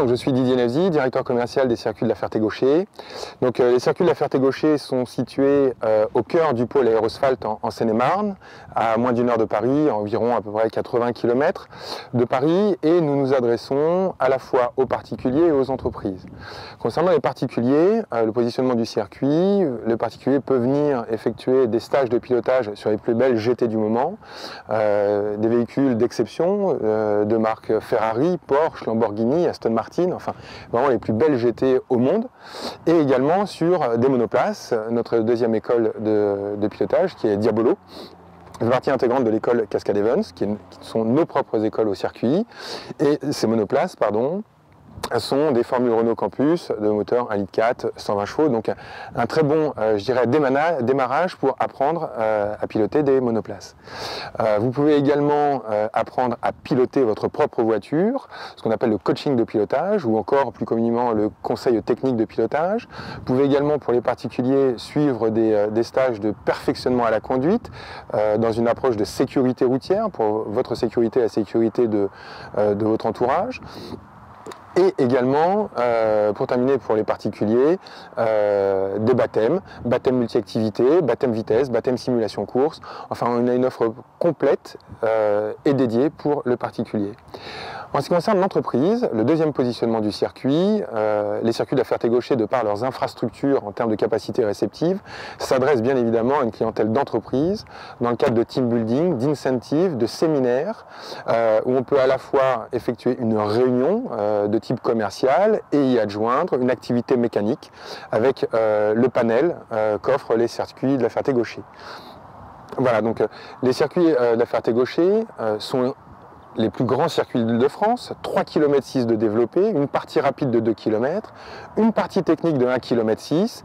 donc je suis Didier Nevzy, directeur commercial des circuits de la Ferté-Gaucher. Donc les circuits de la Ferté-Gaucher sont situés au cœur du pôle aéroasphalte en Seine-et-Marne, à moins d'une heure de Paris, environ à peu près 80 km de Paris, et nous nous adressons à la fois aux particuliers et aux entreprises. Concernant les particuliers, le positionnement du circuit, le particulier peut venir effectuer des stages de pilotage sur les plus belles GT du moment, des véhicules d'exception de marque Ferrari, Porsche, Lamborghini, Aston Martin, enfin vraiment les plus belles GT au monde, et également sur des monoplaces, notre deuxième école de pilotage qui est Diabolo, une partie intégrante de l'école Cascade Evans, qui sont nos propres écoles au circuit, et ces monoplaces, pardon, sont des formules Renault Campus de moteur 1,4 litre 120 chevaux, donc un très bon, je dirais, démarrage pour apprendre à piloter des monoplaces. Vous pouvez également apprendre à piloter votre propre voiture, ce qu'on appelle le coaching de pilotage, ou encore plus communément le conseil technique de pilotage. Vous pouvez également, pour les particuliers, suivre des stages de perfectionnement à la conduite, dans une approche de sécurité routière, pour votre sécurité et la sécurité de votre entourage. Et également, pour terminer pour les particuliers, des baptêmes multi-activités, baptême vitesse, baptême simulation course. Enfin, on a une offre complète et dédiée pour le particulier. En ce qui concerne l'entreprise, le deuxième positionnement du circuit, les circuits de la Ferté-Gaucher, de par leurs infrastructures en termes de capacité réceptive, s'adressent bien évidemment à une clientèle d'entreprise dans le cadre de team building, d'incentives, de séminaires, où on peut à la fois effectuer une réunion de type commercial et y adjoindre une activité mécanique avec le panel qu'offrent les circuits de la Ferté-Gaucher. Voilà, donc les circuits de la Ferté-Gaucher sont les plus grands circuits de France, 3,6 km de développé, une partie rapide de 2 km, une partie technique de 1,6 km.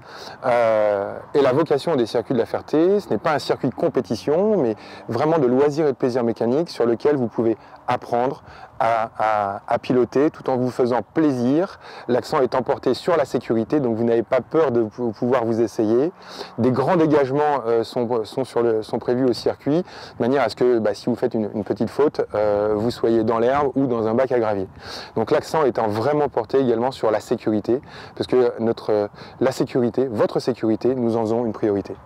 Et la vocation des circuits de la Ferté, ce n'est pas un circuit de compétition, mais vraiment de loisirs et de plaisir mécanique sur lequel vous pouvez apprendre à piloter tout en vous faisant plaisir. L'accent étant porté sur la sécurité, donc vous n'avez pas peur de pouvoir vous essayer. Des grands dégagements sont prévus au circuit, de manière à ce que si vous faites une petite faute, vous soyez dans l'herbe ou dans un bac à gravier. Donc l'accent étant vraiment porté également sur la sécurité, parce que la sécurité, votre sécurité, nous en faisons une priorité.